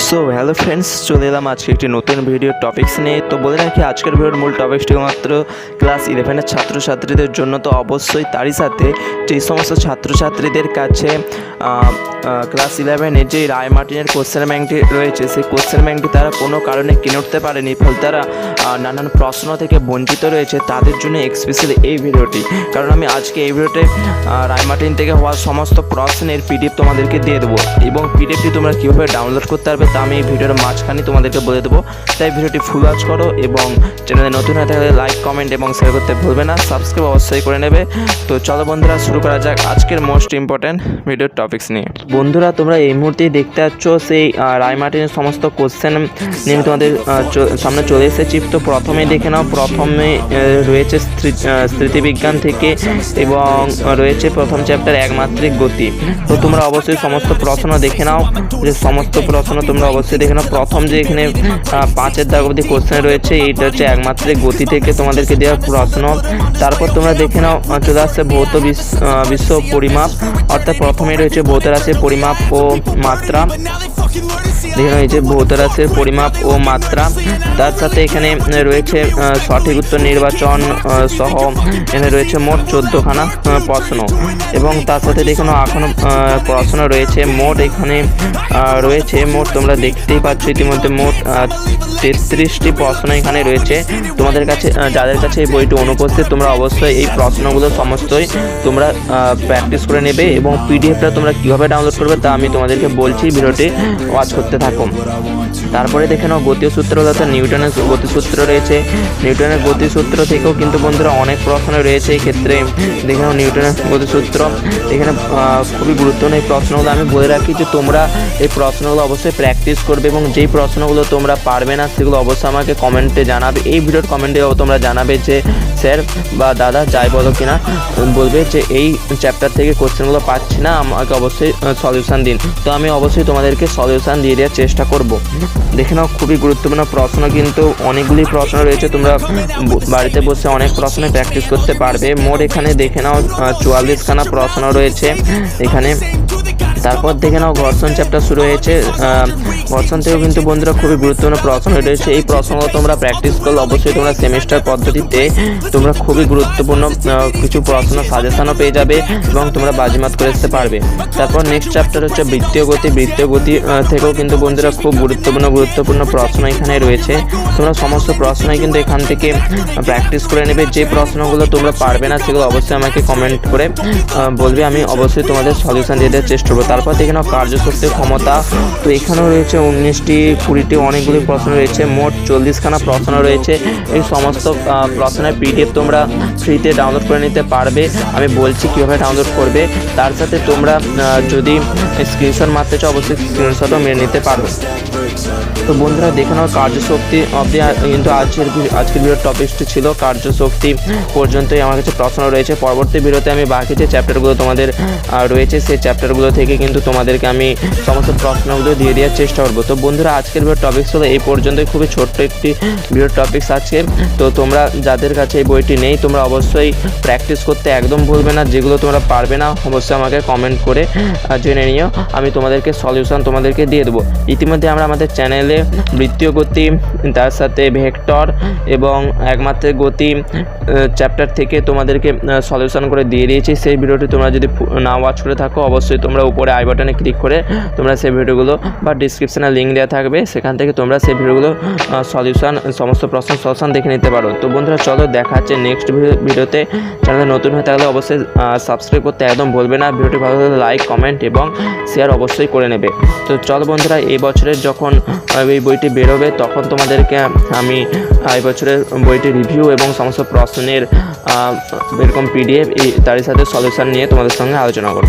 So hello friends, চলে এলাম আজকে একটি নতুন ভিডিও টপিক্স নিয়ে। তো বলে রাখি, আজকের ভিডিওর মূল টপিকসটি মাত্র ক্লাস 11-এর ছাত্রছাত্রীদের জন্য। তো অবশ্যই তারই সাথে যেই সমস্ত ছাত্রছাত্রীদের কাছে ক্লাস 11-এর যে রায়মার্টিনের কোশ্চেন ব্যাংকটি রয়েছে, সেই কোশ্চেন ব্যাংকটি তারা কোনো কারণে কিনে উঠতে পারেনি, ফলে তারা নানান প্রশ্ন থেকে বঞ্চিত রয়েছে, তাদের জন্য স্পেশালি এই ভিডিওটি। কারণ আমি আজকে এই ভিডিওতে রায়মার্টিন থেকে হওয়া সমস্ত প্রশ্নের পিডিএফ তোমাদেরকে দিয়ে দেবো, এবং পিডিএফটি তোমরা কীভাবে ডাউনলোড করতে পারবে তা আমি এই ভিডিওর মাঝখানে তোমাদেরকে বলে দেবো। তাই ভিডিওটি ফুল ওয়াচ করো, এবং চ্যানেলে নতুন হয়ে থাকলে লাইক, কমেন্ট এবং শেয়ার করতে ভুলবে না। সাবস্ক্রাইব অবশ্যই করে নেবে। তো চলো বন্ধুরা, শুরু করা যাক আজকের মোস্ট ইম্পর্ট্যান্ট ভিডিওর টপিক্স নিয়ে। বন্ধুরা, তোমরা এই মুহূর্তেই দেখতে পাচ্ছ সেই রায়মার্টিনের সমস্ত কোশ্চেন নিয়ে তোমাদের সামনে চলে এসেছি। তো প্রথমেই দেখে নাও, প্রথমে রয়েছে স্মৃতিবিজ্ঞান থেকে, এবং রয়েছে প্রথম চ্যাপ্টার একমাত্রিক গতি। তো তোমরা অবশ্যই সমস্ত প্রশ্ন দেখে নাও, যে সমস্ত প্রশ্ন তোমরা অবশ্যই দেখে নাও। প্রথম যে এখানে 5-এর দাগ অবধি কোশ্চেন রয়েছে, এইটা হচ্ছে একমাত্রিক গতি থেকে তোমাদেরকে দেওয়া প্রশ্ন। তারপর তোমরা দেখে নাও, চলে আসছে ভৌত বিশ্ব পরিমাপ, অর্থাৎ প্রথমেই রয়েছে ভৌত রাশির পরিমাপ ও মাত্রা। দেখে নাও, এই যে ভৌত রাশির পরিমাপ ও মাত্রা, তার সাথে এখানে রয়েছে সঠিক উত্তর নির্বাচন সহ এখানে রয়েছে মোট 14খানা প্রশ্ন, এবং তার সাথে দেখে নাও এখনও প্রশ্ন রয়েছে মোট, এখানে রয়েছে মোট, তোমরা দেখতেই পাচ্ছ ইতিমধ্যে মোট 33টি প্রশ্ন এখানে রয়েছে। তোমাদের কাছে, যাদের কাছে এই বইটি অনুপস্থিত, তোমরা অবশ্যই এই প্রশ্নগুলো সমস্তই তোমরা প্র্যাকটিস করে নেবে, এবং পিডিএফটা তোমরা কীভাবে ডাউনলোড করবে তা আমি তোমাদেরকে বলছি, ভিডিওটি ওয়াচ করতে থাকো। তারপরে দেখে নাও গতীয় সূত্র, অর্থাৎ নিউটনের গতিসূত্র রয়েছে। নিউটনের গতিসূত্র থেকেও কিন্তু বন্ধুরা অনেক প্রশ্ন রয়েছে। এই ক্ষেত্রে দেখে নাও নিউটনের গতিসূত্র, এখানে খুবই গুরুত্বপূর্ণ এই প্রশ্নগুলো। আমি বলে রাখি যে তোমরা এই প্রশ্নগুলো অবশ্যই প্র্যাকটিস করবে, এবং যেই প্রশ্নগুলো তোমরা পারবে না সেগুলো অবশ্যই আমাকে কমেন্টে জানাবে। এই ভিডিওর কমেন্টে তোমরা জানাবে যে স্যার বা দাদা যাই বলো কিনা, বলবে যে এই চ্যাপ্টার থেকে কোশ্চেনগুলো পাচ্ছি না, আমাকে অবশ্যই সলিউশন দিন। তো আমি অবশ্যই তোমাদেরকে সলিউশন দিয়ে দেওয়ার চেষ্টা করব। দেখে নাও, খুবই গুরুত্বপূর্ণ প্রশ্ন, কিন্তু অনেকগুলি প্রশ্ন রয়েছে, তোমরা বাড়িতে বসে অনেক প্রশ্ন প্র্যাকটিস করতে পারবে। মোট এখানে দেখে নাও 44খানা প্রশ্ন রয়েছে এখানে। তারপর দেখে নাও ঘর্ষণ চ্যাপ্টার শুরু হয়েছে। ঘর্ষণ থেকেও কিন্তু বন্ধুরা খুবই গুরুত্বপূর্ণ প্রশ্ন রয়েছে। এই প্রশ্নগুলো তোমরা প্র্যাকটিস করলে অবশ্যই তোমরা সেমিস্টার পদ্ধতিতে তোমরা খুবই গুরুত্বপূর্ণ কিছু প্রশ্ন সাজেশনও পেয়ে যাবে, এবং তোমরা বাজিমাত করে আসতে পারবে। তারপর নেক্সট চ্যাপ্টার হচ্ছে বৃত্তীয় গতি। বৃত্তীয় গতি থেকেও কিন্তু বন্ধুরা খুব গুরুত্বপূর্ণ প্রশ্ন এখানে রয়েছে। তোমরা সমস্ত প্রশ্নই কিন্তু এখান থেকে প্র্যাকটিস করে নেবে। যে প্রশ্নগুলো তোমরা পারবে না সেগুলো অবশ্যই আমাকে কমেন্ট করে বলবে, আমি অবশ্যই তোমাদের সলিউশন দিয়ে দেওয়ার চেষ্টা করবো। তারপর দেখে নাও কার্যশক্তির ক্ষমতা। তো এখানেও রয়েছে 19টি 20টি অনেকগুলি প্রশ্ন রয়েছে, মোট 40খানা প্রশ্ন রয়েছে। এই সমস্ত প্রশ্নের পিডিএফ তোমরা ফ্রিতে ডাউনলোড করে নিতে পারবে। আমি বলছি কীভাবে ডাউনলোড করবে, তার সাথে তোমরা যদি স্ক্রিনশট মারতে চাও অবশ্যই স্ক্রিনশটও মেরে নিতে পারো। তো বন্ধুরা দেখে নাও কার্যশক্তি অবধি কিন্তু আজকের ভিডিওর টপিকটি ছিল। কার্যশক্তি পর্যন্তই আমার কাছে প্রশ্ন রয়েছে। পরবর্তী ভিডিওতে আমি বাকি যে চ্যাপ্টারগুলো তোমাদের রয়েছে সেই চ্যাপ্টারগুলো থেকে কিন্তু তোমাদেরকে আমি সমস্ত প্রশ্নগুলো দিয়ে দেওয়ার চেষ্টা করবো। তো বন্ধুরা, আজকের ভিডিওর টপিকস হলো এই পর্যন্তই। খুবই ছোট্ট একটি ভিডিওর টপিকস আছে। তো তোমরা যাদের কাছে এই বইটি নেই, তোমরা অবশ্যই প্র্যাকটিস করতে একদম ভুলবে না। যেগুলো তোমরা পারবে না অবশ্যই আমাকে কমেন্ট করে জেনে নিও, আমি তোমাদেরকে সলিউশন তোমাদেরকে দিয়ে দেবো। ইতিমধ্যে আমরা আমাদের চ্যানেলে বৃত্তীয় গতি, তার সাথে ভেক্টর এবং একমাত্রিক গতি চ্যাপ্টার থেকে তোমাদেরকে সলিউশন করে দিয়ে দিয়েছি। সেই ভিডিওটি তোমরা যদি না ওয়াচ করে থাকো, অবশ্যই তোমরা উপরে আই বাটনে ক্লিক করে তোমরা সেই ভিডিওগুলো, বা ডিসক্রিপশানে লিঙ্ক দেওয়া থাকবে, সেখান থেকে তোমরা সেই ভিডিওগুলো সলিউশন, সমস্ত প্রশ্ন সলিউশন দেখে নিতে পারো। তো বন্ধুরা, চলো দেখা হচ্ছে নেক্সট ভিডিওতে। চ্যানেলে নতুন হয়ে থাকলে অবশ্যই সাবস্ক্রাইব করতে একদম ভুলবে না। ভিডিওটি ভালো লাগলে লাইক, কমেন্ট এবং শেয়ার অবশ্যই করে নেবে। তো চলো বন্ধুরা, এই বছরের যখন এই বইটি বেরোবে তখন তোমাদেরকে আমি এই বছরের বইটি রিভিউ এবং সমস্ত প্রশ্নের এরকম পিডিএফ তারই সাথে সলিউশন নিয়ে তোমাদের সঙ্গে আলোচনা করব।